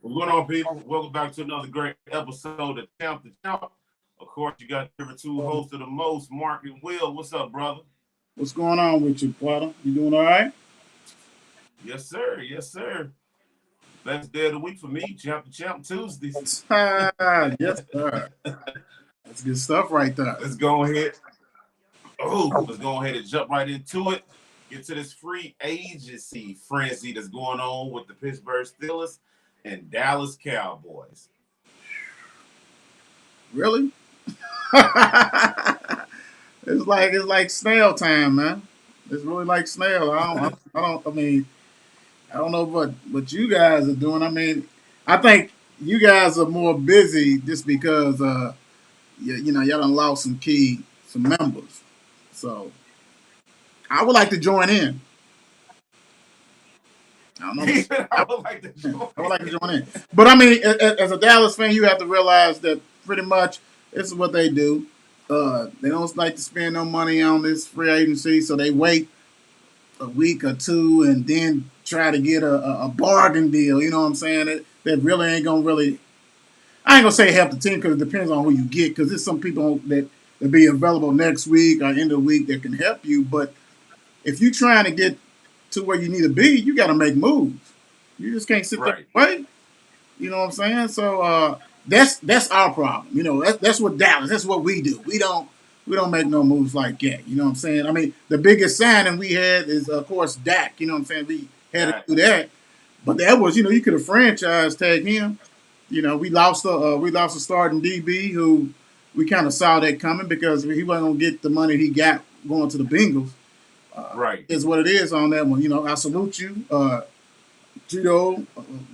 What's going on, people? Welcome back to another great episode of Champ the Champ. Of course, you got your two hosts of the most, Mark and Will. What's up, brother? What's going on with you, brother? You doing all right? Yes, sir. Yes, sir. Best day of the week for me, Champ the Champ Tuesdays. Yes, sir. That's good stuff right there. Let's go ahead. Let's go ahead and jump right into it. Get to this free agency frenzy that's going on with the Pittsburgh Steelers and Dallas Cowboys. Really? it's like snail time, man. It's really like snail. I don't know what you guys are doing. I mean, I think you guys are more busy just because y'all done lost some members. So I would like to join in. I don't know. He said, I I, would like to join. I would like to join in. But I mean, as a Dallas fan, you have to realize that pretty much this is what they do. They don't like to spend no money on this free agency, so they wait a week or two and then try to get a bargain deal. You know what I'm saying? That really ain't gonna really. I ain't gonna say help the team because it depends on who you get. Because there's some people that be available next week or end of the week that can help you. But if you're trying to get to where you need to be, you got to make moves. You just can't sit there Right. and wait. You know what I'm saying? So that's our problem. You know, that's what Dallas. That's what we do. We don't make no moves like that. You know what I'm saying? I mean, the biggest signing we had is of course Dak. You know what I'm saying? We had to That, do that, but that was you could have franchise tag him. You know, we lost a starting DB who we kind of saw that coming because he wasn't gonna get the money he got going to the Bengals. right. Is what it is on that one. You know, I salute you. Cheeto,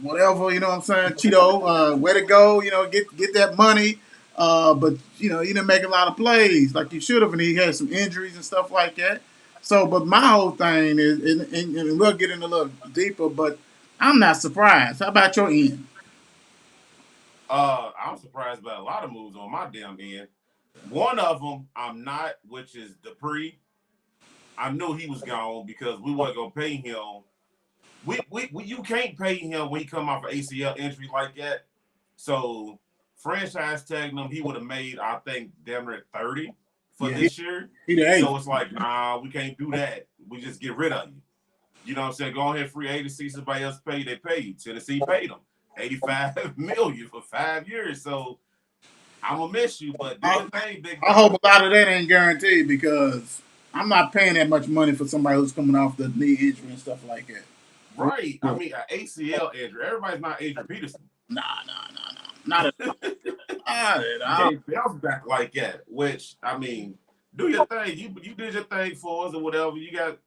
whatever, you know what I'm saying? Cheeto, way to go, get that money. But you didn't make a lot of plays like you should have, and he had some injuries and stuff like that. So, but my whole thing is, and we'll get in a little deeper, but I'm not surprised. How about your end? I'm surprised by a lot of moves on my damn end. One of them I'm not, which is Dupree. I knew he was gone because we wasn't gonna pay him. We you can't pay him when he come off an ACL injury like that. So franchise tagging him, he would have made I think damn near 30 for Yeah, he, this year. he the eighth. So it's like, nah, we can't do that. We just get rid of you. You know what I'm saying? Go ahead, free agency. Somebody else paid. They paid. Tennessee paid them 85 million for 5 years. So I'm gonna miss you, but do I, your thing, big I hope dog. a lot of that ain't guaranteed because I'm not paying that much money for somebody who's coming off the knee injury and stuff like that. Right. I mean, an ACL injury. Everybody's not Adrian Peterson. Nah, nah, nah, nah. Not at all. Not at You all. can't bounce back like that. Which I mean, do your thing. You did your thing for us or whatever. You got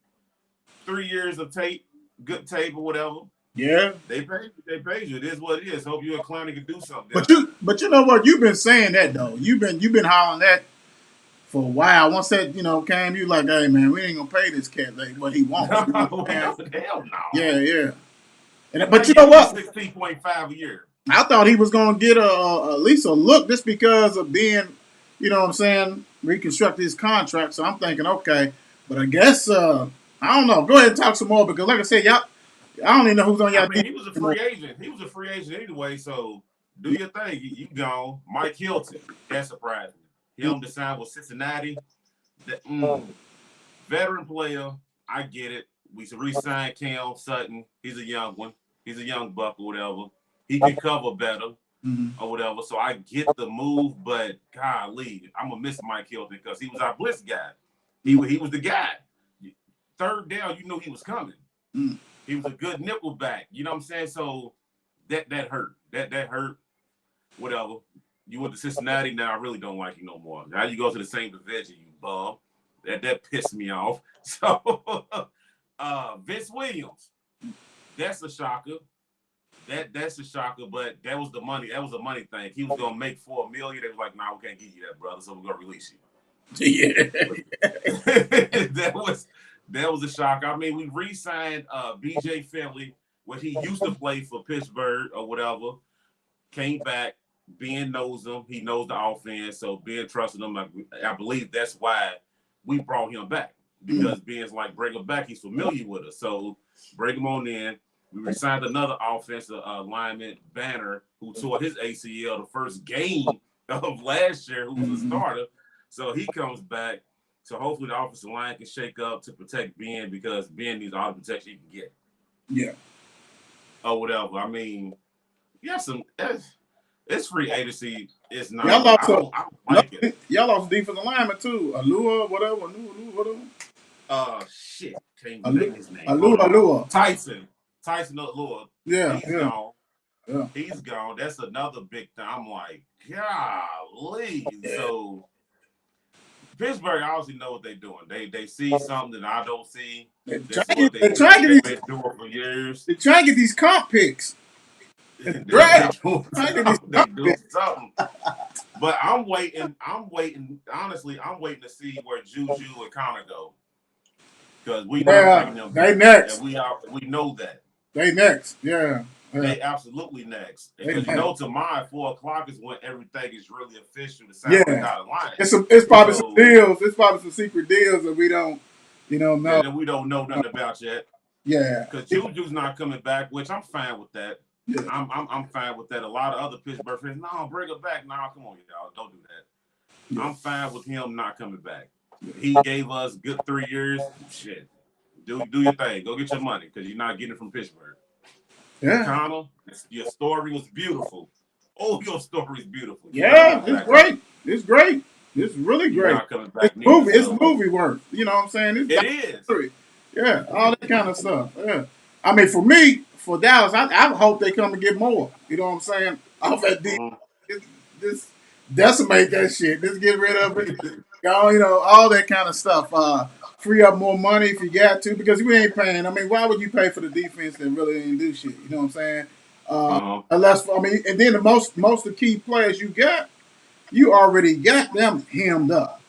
3 years of tape, good tape or whatever. Yeah. They paid. They paid you. It is what it is. Hope you and Clowney can do something But down there. you know what? You've been saying that though. You've been hollering that for a while. Once that came, you like, hey man, we ain't gonna pay this cat like what he wants. You know No, what I'm saying? hell Yeah, no. yeah. But Man you know giving you what? 16.5 a year. I thought he was gonna get at least a look just because of being, you know what I'm saying, reconstruct his contract. So I'm thinking, okay, but I guess I don't know. Go ahead and talk some more because, like I said, y'all, I don't even know who's on I y'all mean, team he was a anymore. free agent. He was a free agent anyway. So do your thing. You gone. Mike Hilton. That surprised me. Him to sign with Cincinnati. That, veteran player. I get it. We should re-sign Cam Sutton. He's a young one. He's a young buck or whatever. He can cover better Mm-hmm. or whatever. So I get the move, but golly, I'm gonna miss Mike Hilton because he was our blitz guy. He was the guy. Third down, you knew he was coming. Mm-hmm. He was a good nickel back. You know what I'm saying? So that hurt. That hurt. Whatever. You went to Cincinnati. Now I really don't like you no more. Now you go to the same division, you bum. That pissed me off. So Vince Williams, that's a shocker. That's a shocker, but that was the money. That was a money thing. He was gonna make 4 million. They was like, "Nah, we can't give you that, brother. So we're gonna release Yeah. you." That was a shock. I mean, we re-signed BJ Finley, where he used to play for Pittsburgh or whatever. Came back. Ben knows him. He knows the offense. So Ben trusted him. I believe that's why we brought him back Mm-hmm. because Ben's like, bring him back. He's familiar with us. So bring him on in. We resigned another offensive lineman, Banner, who tore his ACL the first game of last year, who was a starter. So he comes back. So hopefully the offensive line can shake up to protect Ben because Ben needs all the protection he can get. Yeah. Or whatever. I mean, yeah, it's free agency. It's not. I don't like it. Y'all lost defensive lineman too. Alua, whatever. Shit. Can't think his name. Alua. Tyson Alua. Yeah. He's gone. Yeah. He's gone. That's another big thing. I'm like, golly. Yeah. So Pittsburgh obviously know what they're doing. They see something that I don't see. They've been doing for years. They're trying to get these comp picks. They do something. But I'm waiting. Honestly, I'm waiting to see where Juju and Connor go. Because we know they next. And we know that. They next. Yeah. They absolutely next. Because tomorrow at 4:00 is when everything is really official to sign the line. It's probably some deals. It's probably some secret deals that we don't, know. That we don't know nothing about yet. Yeah. Because Juju's not coming back, which I'm fine with that. Yeah. I'm fine with that. A lot of other Pittsburgh fans, no, bring it back. No, come on, y'all. Don't do that. Yeah. I'm fine with him not coming back. He gave us good 3 years. Shit. Do your thing. Go get your money because you're not getting it from Pittsburgh. Yeah. Connell, your story was beautiful. Oh, your story is beautiful. Yeah, it's great. It's great. It's really great. It's movie work. You know what I'm saying? It is. Yeah, all that kind of stuff. Yeah. I mean, for me, for Dallas, I hope they come and get more. You know what I'm saying? Off that deal. Just decimate that shit. Just get rid of it. All that kind of stuff. Free up more money if you got to, because we ain't paying. I mean, why would you pay for the defense that really didn't do shit? You know what I'm saying? Unless, and then the most of the key players you already got them hemmed up.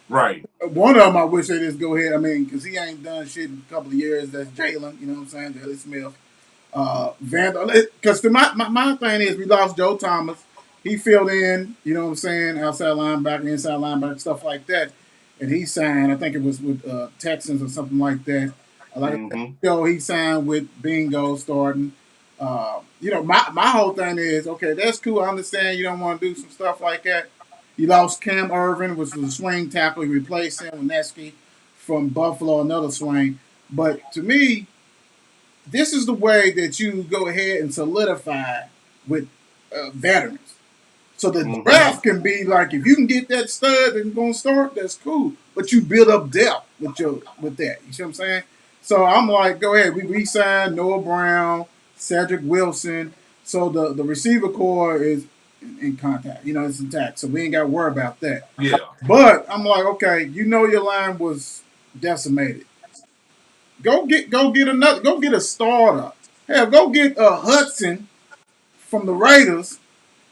Right. One of them, I wish they just go ahead. I mean, because he ain't done shit in a couple of years. That's Jalen. You know what I'm saying? Jalen Smith. Vandal. Because my thing is, we lost Joe Thomas. He filled in, you know what I'm saying, outside linebacker, inside linebacker, stuff like that. And he signed, I think it was with Texans or something like that. He signed with Bingo starting. My whole thing is, okay, that's cool. I understand you don't want to do some stuff like that. You lost Cam Irvin, which was a swing tackle. You replaced him with Nesky from Buffalo, another swing. But to me, this is the way that you go ahead and solidify with veterans. So the draft can be like, if you can get that stud that's going to start, that's cool. But you build up depth with that. You see what I'm saying? So I'm like, go ahead. We re-signed Noah Brown, Cedric Wilson. So the receiver core is in contact. It's intact. So we ain't got to worry about that. Yeah. But I'm like, okay, your line was decimated. Go get a starter. Hell, go get Hudson from the Raiders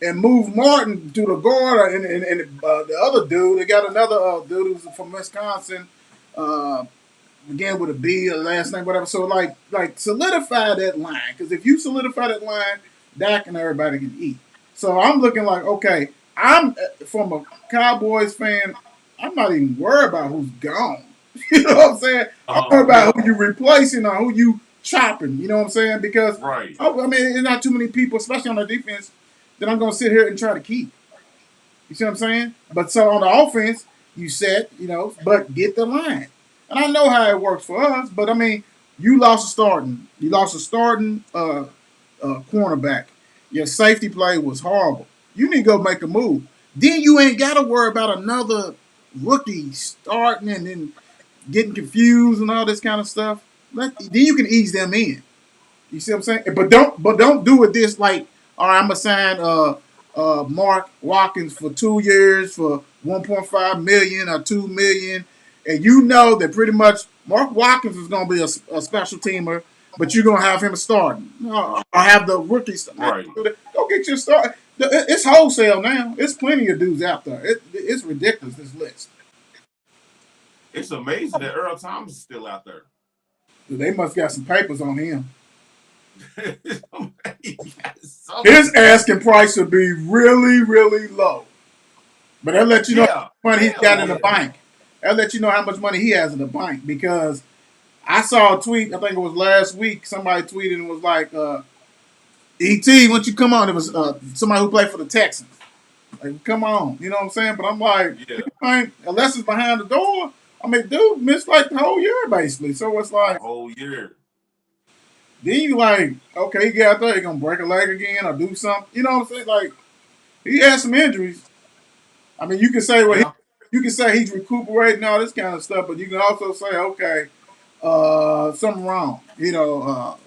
and move Martin to the guard and the other dude. They got another dude who's from Wisconsin, again with a B, a last name, whatever. So like solidify that line, because if you solidify that line, Dak and everybody can eat. So I'm looking like, okay, I'm from a Cowboys fan. I'm not even worried about who's gone. You know what I'm saying? I'm worried about who you replacing or who you chopping. You know what I'm saying? Because I mean, there's not too many people, especially on the defense, that I'm going to sit here and try to keep. You see what I'm saying? But so on the offense, you set, but get the line. And I know how it works for us, but I mean, you lost a starting cornerback. Your safety play was horrible. You need to go make a move. Then you ain't got to worry about another rookie starting and then getting confused and all this kind of stuff. Then you can ease them in. You see what I'm saying? But don't do it this like, all right, I'm gonna sign Mark Watkins for 2 years for $1.5 million or $2 million, and you know that pretty much Mark Watkins is gonna be a special teamer, but you're gonna have him starting. Or have the rookie start. Right. Go get your start. It's wholesale now. It's plenty of dudes out there. It's ridiculous, this list. It's amazing that Earl Thomas is still out there. They must got some papers on him. His asking price would be really, really low. But they'll let you know how much money he's got in the bank. They'll let you know how much money he has in the bank, because I saw a tweet. I think it was last week. Somebody tweeted and was like, "Et, once you come on," it was somebody who played for the Texans. Like, come on, you know what I'm saying? But I'm like, Yeah, unless it's behind the door, I mean, dude missed like the whole year basically. So it's a like, whole year. then you like, okay, he got there, he gonna break a leg again or do something. You know what I'm saying? Like, he had some injuries. I mean, you can say, well, Yeah, you can say he's recuperating all this kind of stuff, but you can also say, okay, something wrong. You know,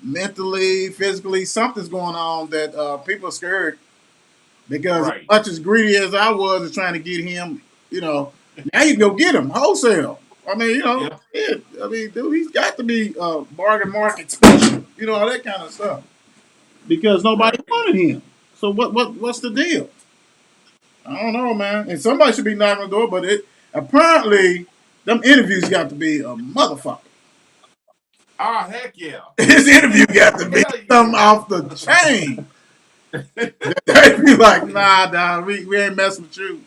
mentally, physically, something's going on that people are scared because as right. much as greedy as I was in trying to get him, you know, now you can go get him wholesale. I mean, you know, Yeah, yeah, I mean, dude, he's got to be bargain market special, you know, all that kind of stuff because nobody right. wanted him. So what's the deal? I don't know, man. And somebody should be knocking on the door, but it apparently them interviews got to be a motherfucker. Ah, heck yeah. His interview got to be Hell something yeah. off the chain. They be like, nah, dog, we ain't messing with you.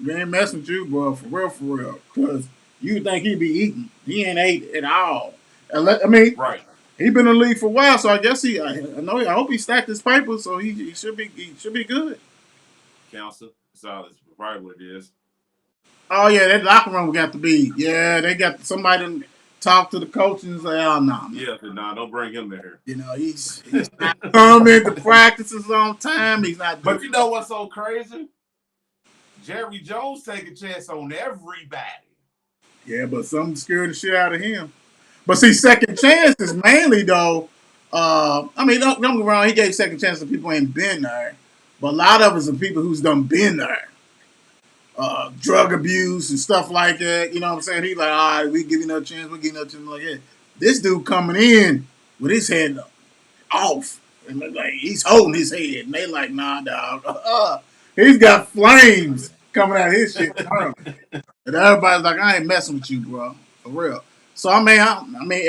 We ain't messing with you, bro, for real, for real. Because you think he be eating. He ain't ate at all. I mean, Right. he been in the league for a while, so I guess I hope he stacked his papers, so he should be good. Counsel. That's probably what it is. Oh yeah, that locker room got to be. Yeah, they got somebody to talk to the coach and say, "Oh no, man. Yeah, nah, don't bring him there. You know he's not coming to practices on time. He's not doing." But you know what's so crazy? Jerry Jones take a chance on everybody. Yeah, but some scared the shit out of him. But see, second chances mainly though. I mean, don't get me wrong. He gave second chances to people who ain't been there, but a lot of us are people who's done been there. Drug abuse and stuff like that. You know what I'm saying? He's like, all right, we give you another chance. We give you another chance. Like, yeah. This dude coming in with his head off. And like, he's holding his head. And they like, nah, dog. He's got flames coming out of his shit. And everybody's like, I ain't messing with you, bro. For real. So, I mean,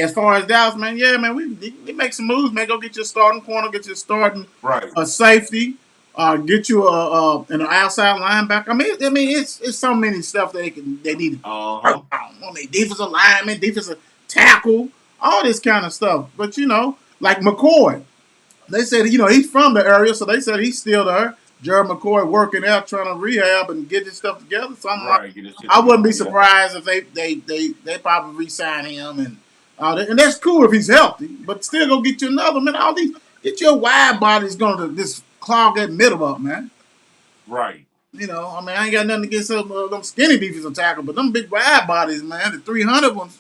as far as Dallas, man, yeah, man, we make some moves, man. Go get your starting corner, get your starting Right. safety, get you an outside linebacker. I mean, it's so many stuff they need to Uh-huh. work on. I mean, defensive lineman, defensive tackle, all this kind of stuff. But you know, like McCoy, they said he's from the area, so they said he's still there. Jared McCoy working out, trying to rehab and get his stuff together. So I'm like, Right. Get his shit I wouldn't together. be Yeah. surprised if they probably re-sign him and that's cool if he's healthy. But still, go get you another man. All these get your wide bodies going to just clog that middle up, man. Right. You know, I mean, I ain't got nothing against them skinny defensive tackle, but them big wide bodies, man, the 300 ones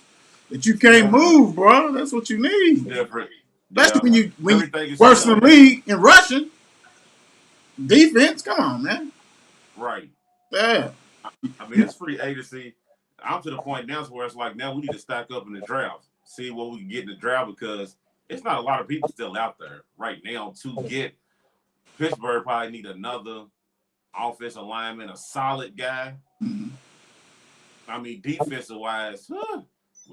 that you can't move, bro. That's what you need. Different. Especially Yeah. when you Everything is worse in the showing. league in rushing defense. Come on, man. Right. Yeah. I mean, it's free agency. I'm to the point now where it's like now we need to stack up in the draft, see what we can get in the draft because it's not a lot of people still out there right now to get. Pittsburgh probably need another offensive lineman, a solid guy. Mhm. I mean, defensive wise,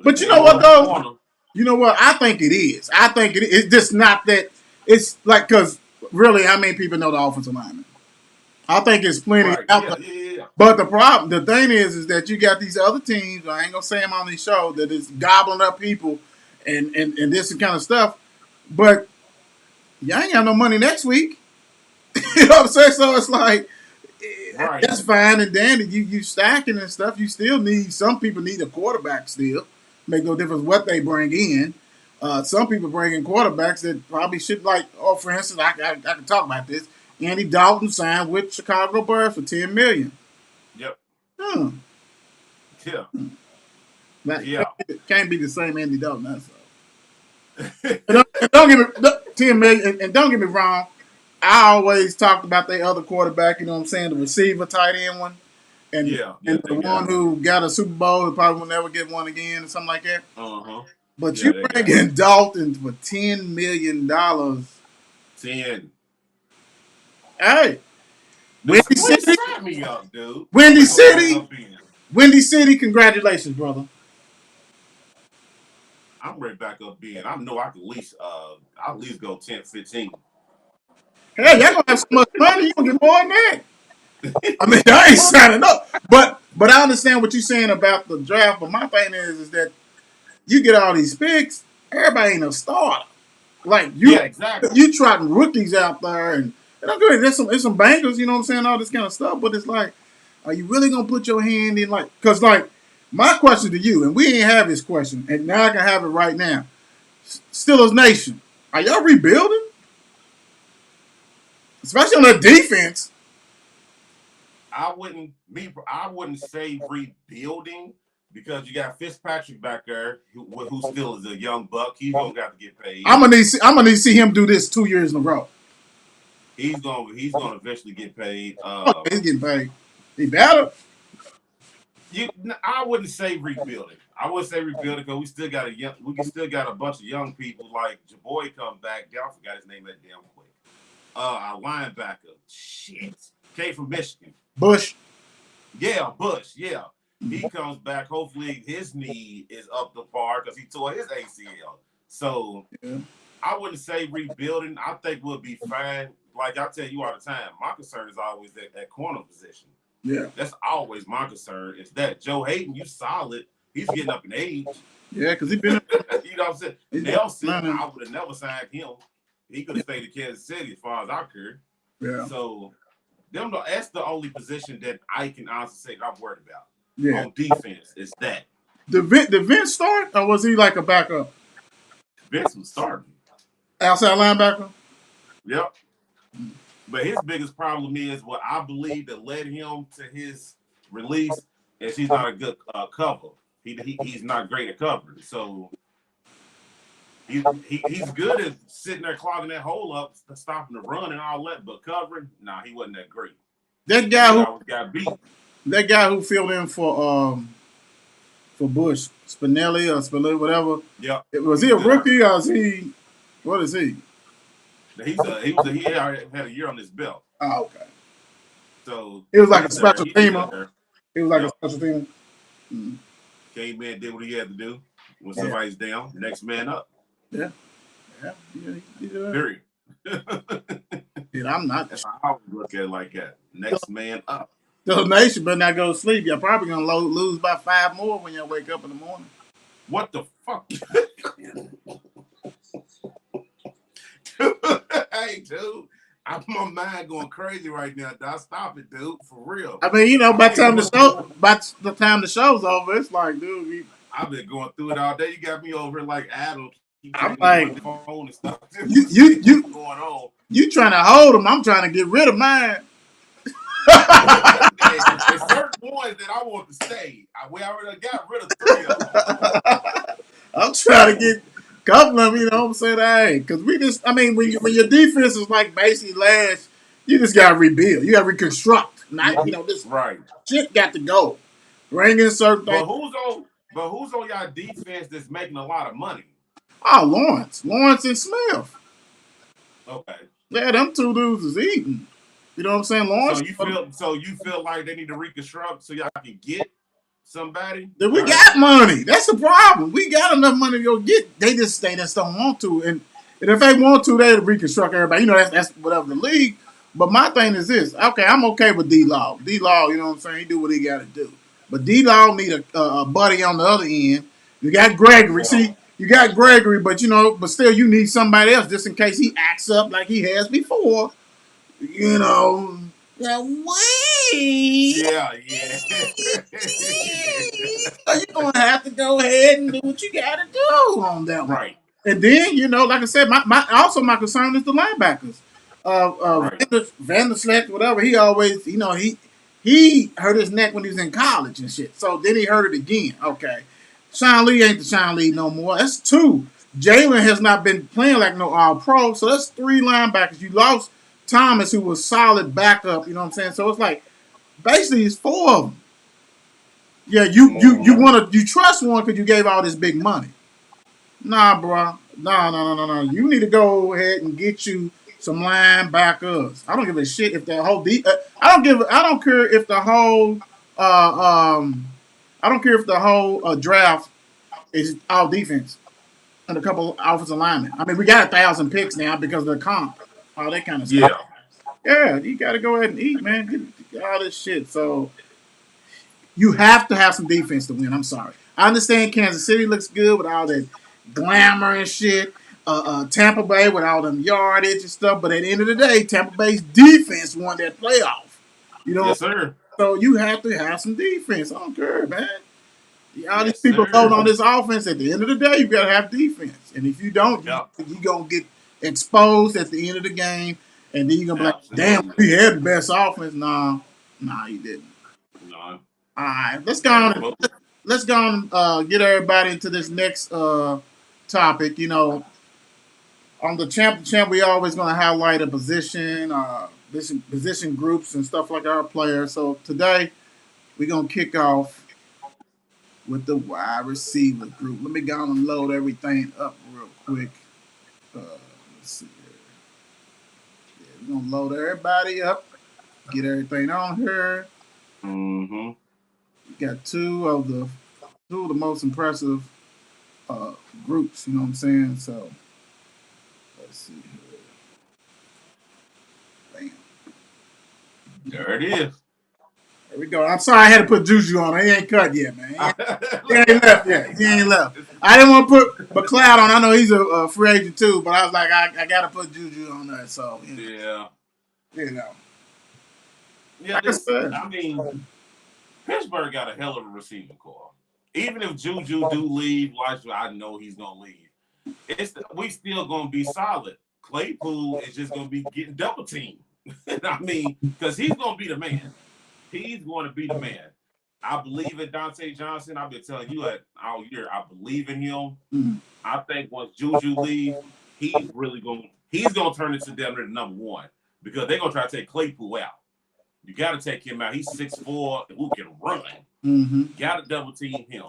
But you know what though? You know what? I think it is. I think it's just not that. It's like because really, how many people know the offensive lineman? I think it's plenty Right? out Yeah, there. yeah, yeah. But the thing is that you got these other teams. I ain't gonna say them on this show that is gobbling up people and this kind of stuff. But you ain't got no money next week. You know what I'm saying? So it's like Right. that's fine and dandy. You stacking and stuff. You still need some people need a quarterback still. Make no difference what they bring in. Some people bring in quarterbacks that probably should like. Oh, for instance, I can talk about this. Andy Dalton signed with Chicago Bears for $10 million. Yep. Hmm. Yeah. That Yeah. can't be the same Andy Dalton. That's all. And don't get me 10 million. And don't get me wrong. I always talked about the other quarterback. You know what I'm saying? The receiver, tight end one, and Yeah. Yeah. and the one who got a Super Bowl and probably will never get one again or something like that. Uh-huh. But Yeah, you they bring got in Dalton for $10 million. 10. Hey, Dude, Windy please City, sign me up, dude. Windy I'm gonna go back City, up in. Windy City. Congratulations, brother. I'm ready back up in. I know I can at least go 10, 15. Hey, y'all gonna have so much money, you gonna get more than that. I mean, I ain't signing up, but I understand what you're saying about the draft. But my thing is that you get all these picks. Everybody ain't a starter. Like Yeah, exactly. you trotting rookies out there, and I'm good. There's some bangers, you know what I'm saying, all this kind of stuff. But it's like, are you really gonna put your hand in like? Because like my question to you, and we ain't have this question, and now I can have it right now. Steelers Nation, are y'all rebuilding? Especially on the defense. I wouldn't say rebuilding because you got Fitzpatrick back there who still is a young buck. He's gonna got to get paid. I'm gonna need to see him do this 2 years in a row. He's gonna eventually get paid. Oh, he's getting paid. He better. I wouldn't say rebuilding. I would say rebuilding because we still got a bunch of young people like Jaboy come back. I forgot his name that damn quick. Our linebacker, shit, came from Michigan. Bush. Yeah, Bush. Yeah, he comes back. Hopefully, his knee is up to par because he tore his ACL. So Yeah. I wouldn't say rebuilding. I think we'll be fine. Like I tell you all the time, my concern is always that corner position. Yeah. That's always my concern. Is that Joe Hayden, you solid. He's getting up in age. Yeah, because he been. You know what I'm saying? Nelson, I would have never signed him. He could have stayed in Kansas City as far as I cared. Yeah. So that's the only position that I can honestly say that I'm worried about. Yeah. On defense, is that. Did Vince start, or was he like a backup? Vince was starting. Outside linebacker? Yep. But his biggest problem is what I believe that led him to his release is he's not a good cover. He's not great at covering. So he's good at sitting there clogging that hole up, stopping the run and all that. But covering, he wasn't that great. That guy who got beat. That guy who filled in for Bush, Spinelli, whatever. Yeah. Was he a rookie or is he? What is he? He had a year on his belt. Oh, okay. So it was like a special teamer. It was like a special team. Came in, did what he had to do. When somebody's down, next man up. Yeah. Period. I'm not. That's how I would look at it like that. Next man up. The nation better not go to sleep. You're probably gonna lose by 5 more when you wake up in the morning. What the fuck? Hey, dude. My mind going crazy right now. Dog. Stop it, dude. For real. I mean, by the time the show's over, it's like, dude, I've been going through it all day. You got me over like Adam. I'm like, the phone and stuff. you going on. You trying to hold them? I'm trying to get rid of mine. There's certain ones that I want to stay. We already got rid of 3 of them. I'm trying to get a couple of them, you know what I'm saying? Hey, because when your defense is like basically last, you just got to rebuild. You got to reconstruct. This right. shit got to go. Bring in certain things. But who's on y'all defense that's making a lot of money? Oh, Lawrence and Smith. Okay. Yeah, them 2 dudes is eating. You know what I'm saying, Lawrence? So you feel like they need to reconstruct so y'all can get somebody? We got money. That's the problem. We got enough money to go get. They just don't want to. And if they want to, they'll reconstruct everybody. That's whatever the league. But my thing is this. Okay, I'm okay with D-Law. D-Law, you know what I'm saying? He do what he got to do. But D-Law need a buddy on the other end. You got Gregory. See, you got Gregory, but still you need somebody else just in case he acts up like he has before. Yeah, so you're gonna have to go ahead and do what you gotta do on that one. Right. And then, like I said, my concern is the linebackers. Vanderslecht, whatever, he always, he hurt his neck when he was in college and shit. So then he hurt it again. Okay. Sean Lee ain't the Sean Lee no more. That's 2. Jalen has not been playing like no all-pro. So that's 3 linebackers. You lost Thomas, who was solid backup, you know what I'm saying? So it's like, basically, it's 4 of them. Yeah, you trust one because you gave all this big money. Nah, bro. No. You need to go ahead and get you some linebackers. I don't give a shit if the whole I don't care if the whole draft is all defense and a couple offensive linemen. I mean, we got 1,000 picks now because of the comp, all that kind of stuff. Yeah, you got to go ahead and eat, man. Get all this shit. So you have to have some defense to win. I'm sorry. I understand Kansas City looks good with all that glamour and shit. Tampa Bay with all them yardage and stuff. But at the end of the day, Tampa Bay's defense won that playoff. You know, Yes, sir. so you have to have some defense. I don't care, man. All these Yes, people load sir. on this offense. At the end of the day, you gotta have defense. And if you don't, Yeah, you gonna get exposed at the end of the game. And then you're gonna be like, damn, absolutely. we had the best offense. Nah, you didn't. No, All right, absolutely. let's go on get everybody into this next topic. On the champ, we always going to highlight a position groups and stuff like our players. So today we're going to kick off with the wide receiver group. Let me go and load everything up real quick. Let's see here. Yeah, we're going to load everybody up, get everything on here. Mm-hmm. We got two of the most impressive groups. You know what I'm saying? So let's see here. Bam. There it is. There we go. I'm sorry I had to put Juju on. He ain't cut yet, man. He Look ain't at left that. yet. He ain't left. I didn't want to put McLeod on. I know he's a free agent too, but I was like, I got to put Juju on there. So, Yeah. you know. Yeah, Like I said. I mean, Pittsburgh got a hell of a receiving core. Even if Juju do leave, I know he's gonna leave. We still gonna be solid. Claypool is just gonna be getting double teamed. I mean, because he's gonna be the man. He's going to be the man. I believe in Dante Johnson. I've been telling you that all year. I believe in him. Mm. I think once Juju leaves, he's gonna turn into them to number one because they're gonna try to take Claypool out. You got to take him out. He's 6'4", who can run. Mm-hmm. Got to double team him.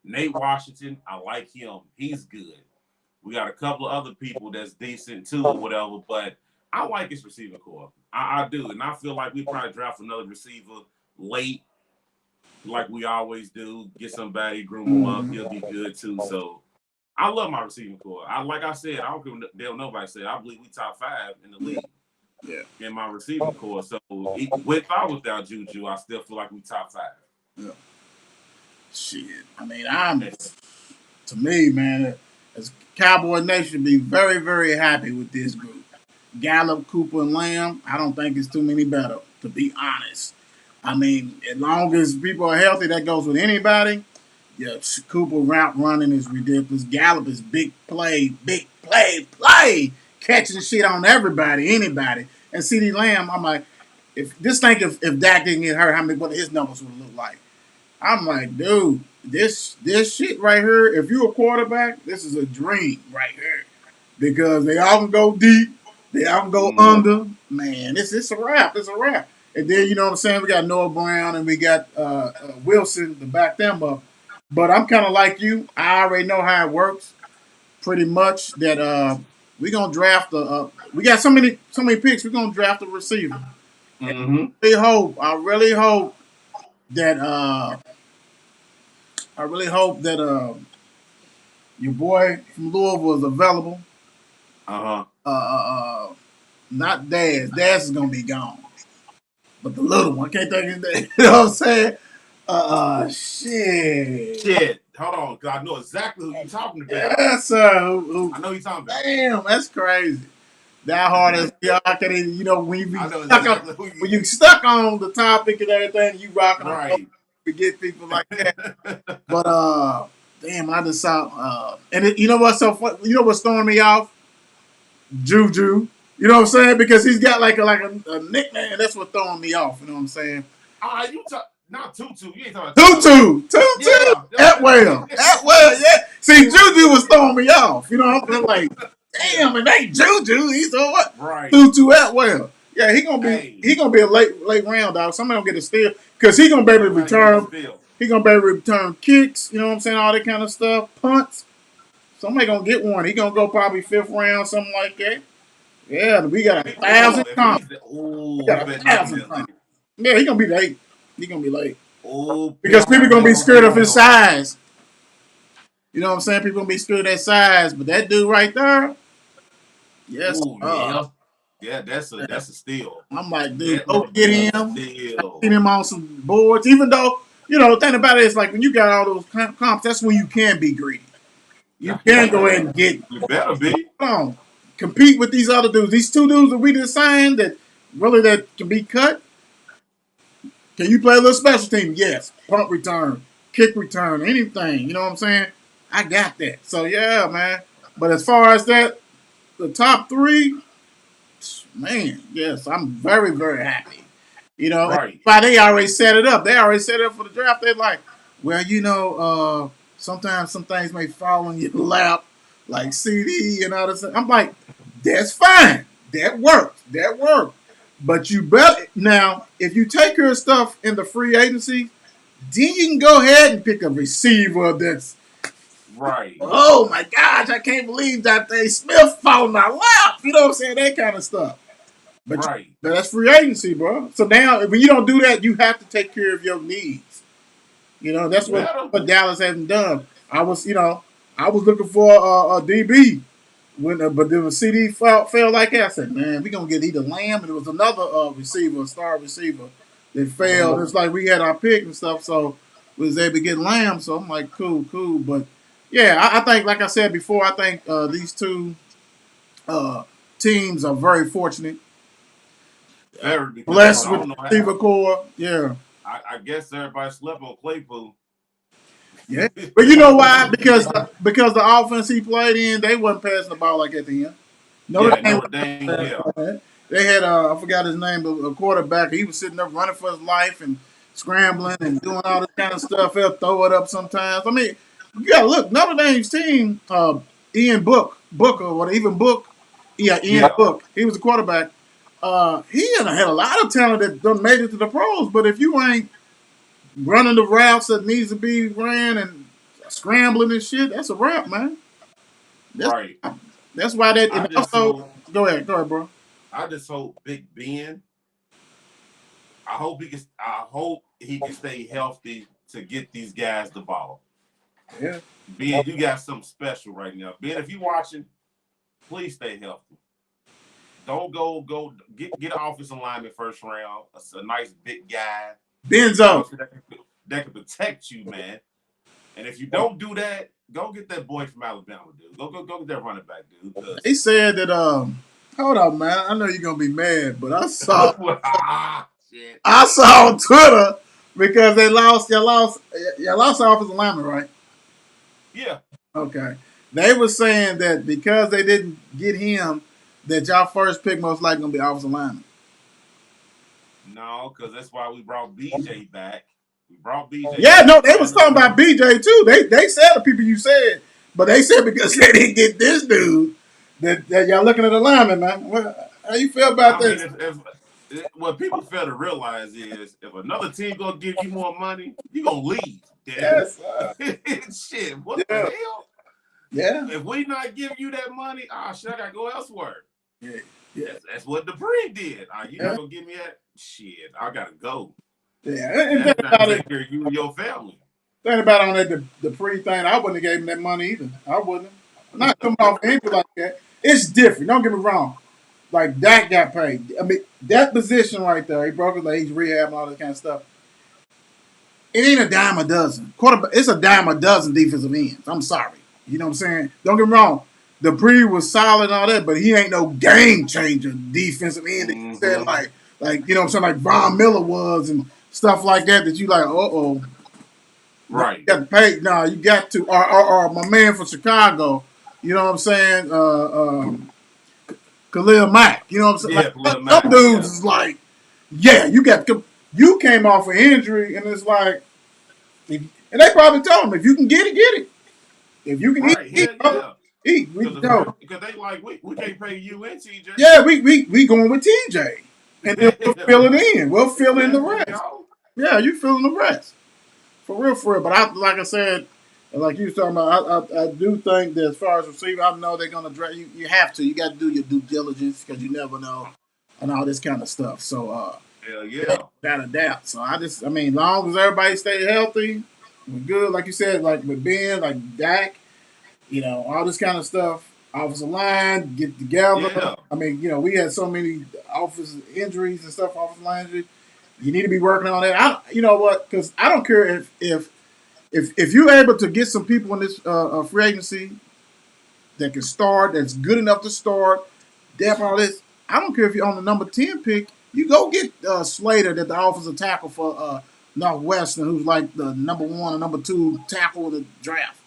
Nate Washington, I like him. He's good. We got a couple of other people that's decent too or whatever, but I like his receiving core. I do. And I feel like we probably draft another receiver late, like we always do. Get somebody, groom him up. He'll be good too. So I love my receiving core. Like I said, I don't give a damn nobody said. I believe we top 5 in the league. Yeah. In my receiving core. So with or without Juju, I still feel like we top 5. Yeah. Shit. I mean, to me, man, as Cowboy Nation, be very, very happy with this group. Gallup, Cooper, and Lamb. I don't think it's too many better, to be honest. I mean, as long as people are healthy, that goes with anybody. Yeah, Cooper route running is ridiculous. Gallup is big play, catching shit on everybody, anybody. And CD Lamb, I'm like, if Dak didn't get hurt, what his numbers would look like. I'm like, dude, this shit right here. If you're a quarterback, this is a dream right here because they all can go deep, they all can go under. Man, it's a wrap. It's a wrap. And then you know what I'm saying. We got Noah Brown and we got Wilson to back them up. But I'm kind of like you. I already know how it works. Pretty much that we're gonna draft we got so many picks. We're gonna draft a receiver. Mm-hmm. I really hope that your boy from Louisville is available. Uh-huh. Not Daz. Daz is gonna be gone. But the little one, can't think of his name. You know what I'm saying? Shit. Shit. Hold on, cause I know exactly who you're talking about. Yes, sir. I know you're talking about. Damn, that's crazy. That hard as y'all can even, when you I know stuck exactly on, who you when you stuck on the topic and everything, you rocking on, right. forget people like that. But damn, I just saw you know what's so fun? You know what's throwing me off? Juju. You know what I'm saying? Because he's got like a nickname, and that's what's throwing me off. You know what I'm saying? You talk not Tutu. You ain't talking about Tutu. Yeah. Atwell. Yeah. See, Juju was throwing me off. You know, I'm like, damn, it ain't Juju. He's on what? Right. Tutu Atwell. Yeah, he gonna be a late round dog. Somebody gonna get a steal because he gonna be able to return. He gonna be able to return kicks. You know what I'm saying? All that kind of stuff. Punts. Somebody gonna get one. He gonna go probably 5th round, something like that. Yeah, we got 1,000 comps. We got 1,000 comps. Yeah, he gonna be late. He gonna be late. Because people gonna be scared of his size. You know what I'm saying? People gonna be scared of that size, but that dude right there, yes. Yeah, that's a steal. I'm like, dude, go get him. I've Steal. seen him on some boards, even though The thing about it is like when you got all those comps, that's when you can be greedy. You can go ahead and get You better be. on, compete with these other dudes. These two dudes that we just signed that really that can be cut. Can you play a little special team? Yes. Punt return, kick return, anything. You know what I'm saying? I got that. So yeah, man. But as far as that, the top three, man, yes, I'm very, very happy. Right. Why they already set it up. They already set it up for the draft. They're like, well, sometimes some things may fall in your lap, like CD and all this. I'm like, that's fine. That works. That works. But you better now, if you take your stuff in the free agency, then you can go ahead and pick a receiver that's, Right. oh my gosh, I can't believe that they Smith fall in my lap. You know what I'm saying? That kind of stuff. Right. But that's free agency, bro. So now, when you don't do that, you have to take care of your needs. You That's better. what Dallas hasn't done. I was looking for a DB but then the CD fell like that. I said, man, we gonna get either Lamb, and it was another receiver, a star receiver that failed. It's like we had our pick and stuff, so we was able to get Lamb. So I'm like, cool, cool. But yeah, I think, like I said before, I think these two uh, teams are very fortunate, Very because I blessed with don't the know receiver how. core. Yeah, I guess everybody slept on Claypool. yeah. But you know why? Because the offense he played in, they wasn't passing the ball like at the end. Notre Yeah, Dame. Notre Dame. Yeah. They had I forgot his name, but a quarterback. He was sitting there running for his life and scrambling and doing all this kind of stuff. He'll throw it up sometimes. I mean, you gotta look. Notre Dame's team, Ian Booker, or even Book, yeah, Ian Yeah. Book. He was a quarterback. He had a lot of talent that done made it to the pros. But if you ain't running the routes that needs to be ran and scrambling and shit, that's a wrap, man. That's Right. that's why that. I And just also, hope. go ahead, bro. I just hope Big Ben. I hope he can. I hope he can stay healthy to get these guys the ball. Yeah. Ben, you got something special right now. Ben, if you watching, please stay healthy. Don't go get an offensive lineman first round. A nice big guy. You know Benzo. that can protect you, man. And if you don't do that, go get that boy from Alabama, dude. Go get that running back, dude. They Because said that hold up, man. I know you're gonna be mad, but shit. I saw on Twitter because y'all lost the offensive lineman, right? Yeah. Okay. They were saying that because they didn't get him, that y'all first pick most likely gonna be offensive lineman. No, because that's why we brought BJ back. We brought BJ Yeah, back no, to they was talking Tannehill. about BJ too. They said the people you said, but they said because they didn't get this dude that y'all looking at the lineman, man. How you feel about I mean, this? what people fail to realize is if another team gonna give you more money, you gonna leave. Damn Yes. it! Shit, what the Yeah. hell? Yeah. If we not giving you that money, shit, I gotta go elsewhere. Yeah. Yeah. That's what Dupree did. You Yeah. not gonna give me that shit. I gotta go. Yeah. And That's not to take care of you and your family. think about on that the pre thing, I wouldn't have gave him that money either. I wouldn't. Not coming off an injury like that. It's different. Don't get me wrong. Like Dak got paid. I mean, that position right there, he broke his leg, he's rehab and all that kind of stuff. It ain't a dime a dozen. Quarterback, it's a dime a dozen defensive ends. I'm sorry. You know what I'm saying? Don't get me wrong. The pre was solid and all that, but he ain't no game changer defensive end that you said Mm-hmm. like you know what I'm saying, like Von Miller was and stuff like that. That you like, no, you Right. got to pay. No, you got to. Or my man from Chicago, you know what I'm saying? Khalil Mack. You know what I'm saying? Yeah, Like Khalil some Mack. dudes Yeah. is like, yeah, you came off an injury, and it's like, and they probably told him if you can get it, get it. If you can Right. eat, Hell bro, yeah. eat. We Because know. they like we can't pay you and TJ. Yeah, we going with TJ, and then we'll fill it in. We'll fill in Yeah, the there you rest. go. Yeah, you fill in the rest. For real, for real. But like I said, and like you was talking about, I do think that as far as receiver, I know they're gonna draft you. You have to. You got to do your due diligence because you never know, and all this kind of stuff. So, Hell yeah. without a doubt. So I mean, long as everybody stay healthy, we're good. Like you said, like with Ben, like Dak, all this kind of stuff. Offensive line, get together. Yeah. I mean, we had so many offensive injuries and stuff, offensive line injuries. You need to be working on that. You know what? Because I don't care if you're able to get some people in this free agency that can start, that's good enough to start, depth, all this. I don't care if you're on the number 10 pick. You go get Slater, that the offensive tackle for Northwestern, who's like the number one or number two tackle in the draft.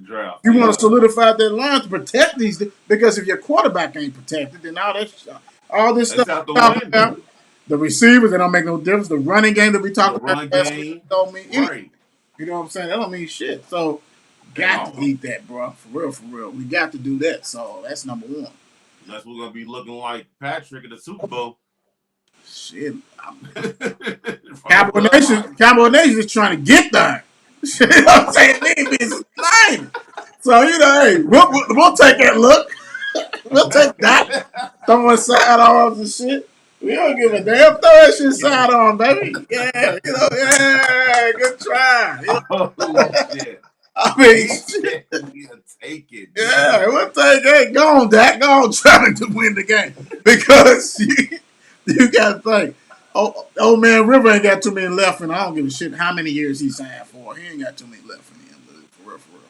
Draft. You want to solidify that line to protect these, because if your quarterback ain't protected, then all this That's stuff out the about, window. the receivers, they don't make no difference. The running game that we talk The about run last week game. don't mean anything. Right. You know what I'm saying? That don't mean shit. So, got to eat that, bro. For real, for real. We got to do that. So, that's number one. Unless we're going to be looking like Patrick in the Super Bowl. Shit. Cowboy Nation is trying to get there. You know what I'm saying? They ain't been lying. So, you know, hey, we'll take that look. We'll take that. Throwing sidearms and shit. We don't give a damn. Throw that shit sidearm, baby. Yeah, you know, yeah, good try. You know? Oh, shit. I mean, shit. We'll take it. Yeah, we'll take it. Go on, Dak. Go on, trying to win the game. Because you got to think. Old man River ain't got too many left, and I don't give a shit how many years he signed for. He ain't got too many left in him, dude. For real, for real.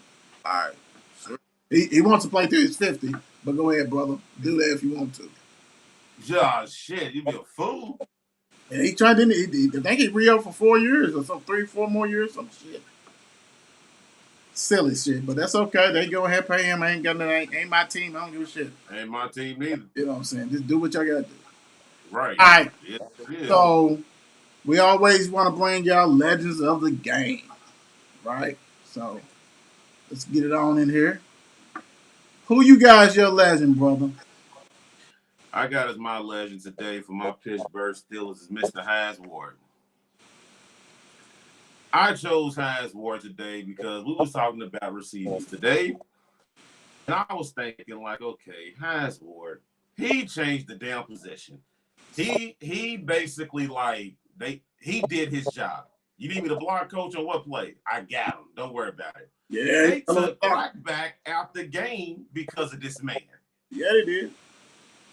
All right. Sure. He wants to play till he's 50, but go ahead, brother. Do that if you want to. Yeah, shit. You be a fool. And he tried to, I think he re-up for 4 years or some 3-4 more years, some shit. Silly shit, but that's okay. They go ahead, pay him. I ain't got nothing. Ain't my team. I don't give a shit. Ain't my team neither. You know what I'm saying? Just do what y'all gotta do. Right. All right. Yeah, so we always want to bring y'all legends of the game, right? So let's get it on in here. Who you guys your legend, brother? I got as my legend today for my Pittsburgh Steelers is Mr. Hines Ward. I chose Hines Ward today because we was talking about receivers today. And I was thinking, like, okay, Hines Ward, he changed the damn position. He basically he did his job. You need me to block coach on what play? I got him. Don't worry about it. Yeah, they took right back out the game because of this man. Yeah, they did.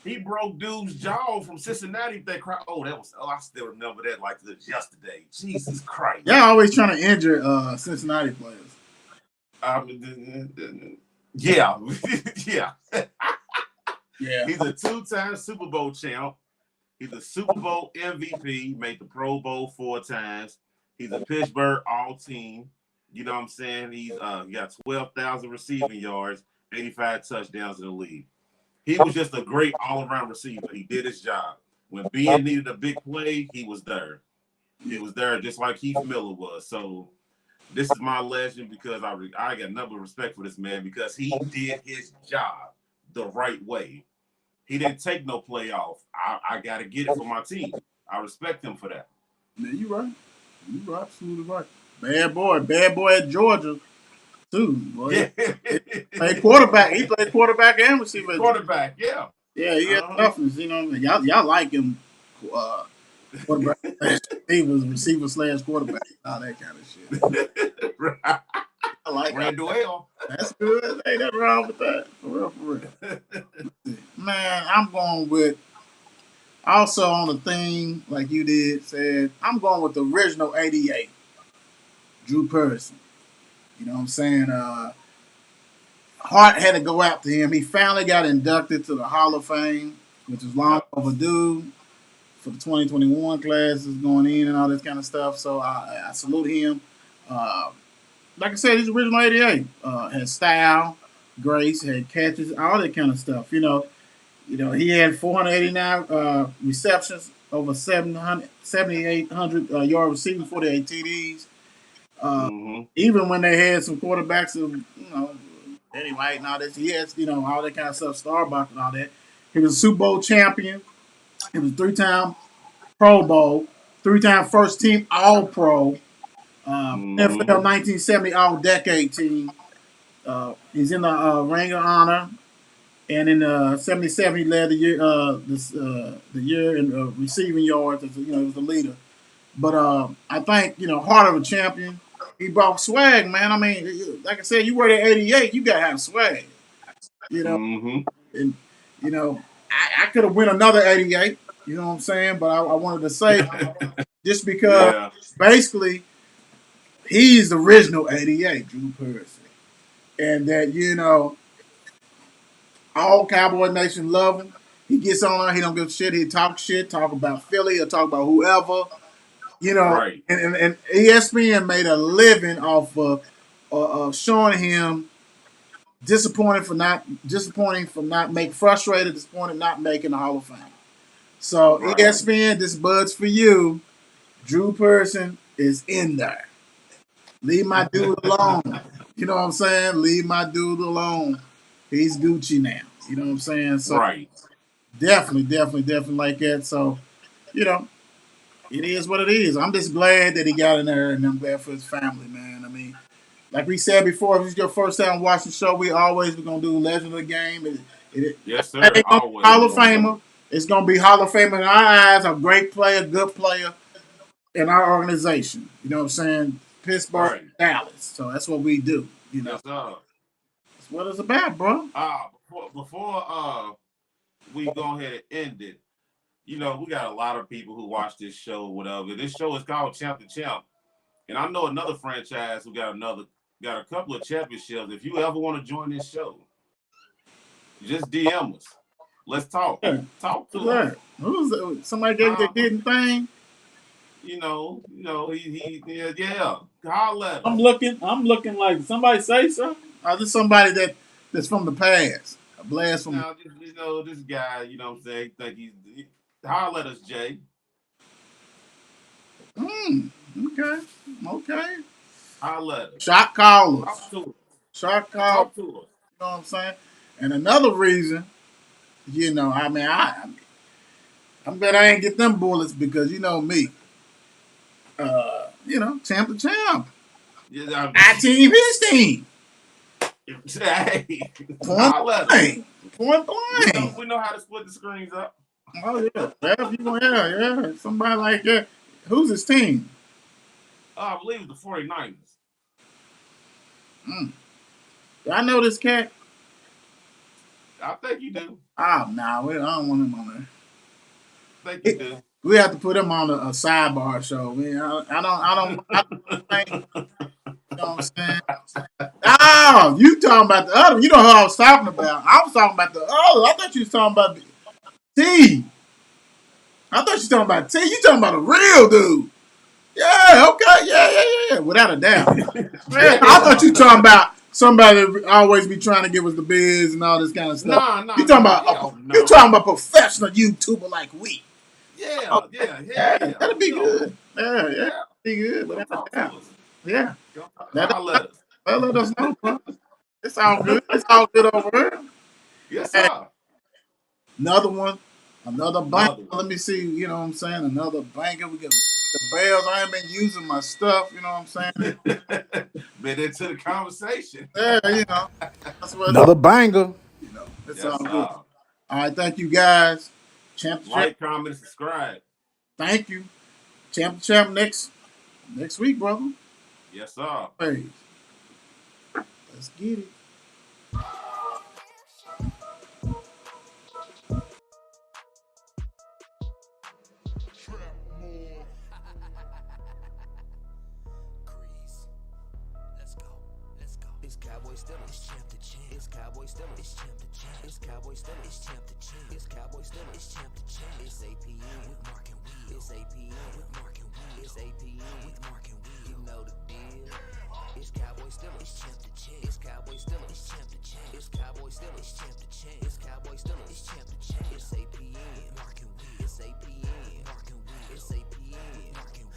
He broke dude's jaw from Cincinnati. That crowd. I still remember that like yesterday. Jesus Christ. Y'all always trying to injure Cincinnati players. Yeah. Yeah. He's a 2-time Super Bowl champ. He's a Super Bowl MVP, made the Pro Bowl 4 times. He's a Pittsburgh All-Team. You know what I'm saying? He's got 12,000 receiving yards, 85 touchdowns in the league. He was just a great all-around receiver. He did his job. When Ben needed a big play, he was there. He was there just like Keith Miller was. So this is my legend because I got nothing but respect for this man because he did his job the right way. He didn't take no play off. I got to get it for my team. I respect him for that. Yeah, you right. You absolutely right. Bad boy at Georgia too. Boy. Yeah. He played quarterback. He played quarterback and receiver. Quarterback, yeah. Yeah, he had toughness. You know what I mean? Y'all like him. Quarterback, receiver / quarterback, all that kind of shit. Right. I like Randall. That's good. Ain't nothing wrong with that. For real, for real. Man, I'm going with also on the thing like you did said. I'm going with the original '88, Drew Person. You know what I'm saying? Hart had to go out to him. He finally got inducted to the Hall of Fame, which is long overdue for the 2021 classes going in and all this kind of stuff. So I salute him. Like I said, he's original '88. Had style, grace, had catches, all that kind of stuff. You know, he had 489 receptions, over 7,800 yard receiving, 48 TDs. Even when they had some quarterbacks who, Danny White and all this, he has, all that kind of stuff, Starbuck and all that. He was a Super Bowl champion. He was a 3-time Pro Bowl, 3-time first team All Pro, NFL 1970 All Decade team. He's in the Ring of Honor, and in '77 he led the year in receiving yards. He was the leader. But I think heart of a champion. He brought swag, man. I mean, like I said, you were at '88, you gotta have swag. And I could have won another '88. You know what I'm saying? But I wanted to say just because basically he's the original 88, Drew Percy. And that, all Cowboy Nation love him. He gets on, he don't give a shit. He talk about Philly, or talk about whoever. Right. And ESPN made a living off of showing him disappointed for not making the Hall of Fame. So Right. ESPN, this bud's for you. Drew Person is in there. Leave my dude alone. You know what I'm saying? Leave my dude alone. He's Gucci now. You know what I'm saying? So right. definitely like that. So, it is what it is. I'm just glad that he got in there, and I'm glad for his family, man. I mean, like we said before, if it's your first time watching the show, we're gonna do Legend of the Game. Yes, sir. Always. Hall of Famer. It's gonna be Hall of Famer in our eyes. A great player, good player in our organization. You know what I'm saying? Pittsburgh, right. Dallas. So that's what we do. Yes, sir. That's what it's about, bro. Before we go ahead and end it, we got a lot of people who watch this show, whatever. This show is called Champ to Champ. And I know another franchise who got a couple of championships. If you ever want to join this show, just DM us. Let's talk. Yeah. Talk to us. Who's that? Somebody gave you the hidden thing? He holla at us. I'm looking like somebody say something. This somebody that's from the past. A blast from this guy, you know what I'm saying? Think he holla at us, Jay. Okay. Holla at us. Shot callers. Talk to us. Shot callers. Talk to us. You know what I'm saying? And another reason, I'm glad I ain't get them bullets because you know me. Champ to champ. Yeah, I team his team. Hey, Point blank. We know how to split the screens up. Oh yeah. Somebody like that. Who's his team? I believe it's the 49ers. Do I know this cat? I think you do. Oh no, I don't want him on there. I think you do. We have to put him on a sidebar show. Man, I don't think. You know what I'm saying? Oh, you talking about the other? You know who I was talking about? I was talking about the other. I thought you was talking about T. I thought you was talking about T. You talking about a real dude? Yeah. Okay. Yeah. Without a doubt. I thought you talking about somebody that always be trying to give us the biz and all this kind of stuff. You talking about professional YouTuber like we? Yeah. That'll be good. Yeah. Be good. Without a doubt. Yeah. Let us know, bro. It's all good. It's all good over here. Yes, sir. Another one. Another banger. Let me see. You know what I'm saying? Another banger. We got the bells. I ain't been using my stuff. You know what I'm saying? Been into the conversation. Yeah, That's what another banger. It's all good. All right. Thank you, guys. Like, comment, and subscribe. Thank you. Champ next week, brother. Yes, sir. Hey, let's get it. It's Cowboys Steelers. It's champ to champ. It's Cowboys Steelers. It's champ to champ. It's Cowboys Steelers. It's champ to champ. It's Cowboys Steelers. It's champ to champ. It's APN with Mark and Wheel. It's APN with Mark and Wheel. It's APN with Mark and Wheel. You know the deal. It's Cowboys Steelers. It's champ to champ. It's Cowboys Steelers. It's champ to champ. It's Cowboys Steelers. It's champ to champ. It's Cowboys Steelers. It's champ to champ. It's APN Mark and Wheel. It's APN Mark and Wheel. It's APN Mark and Wheel.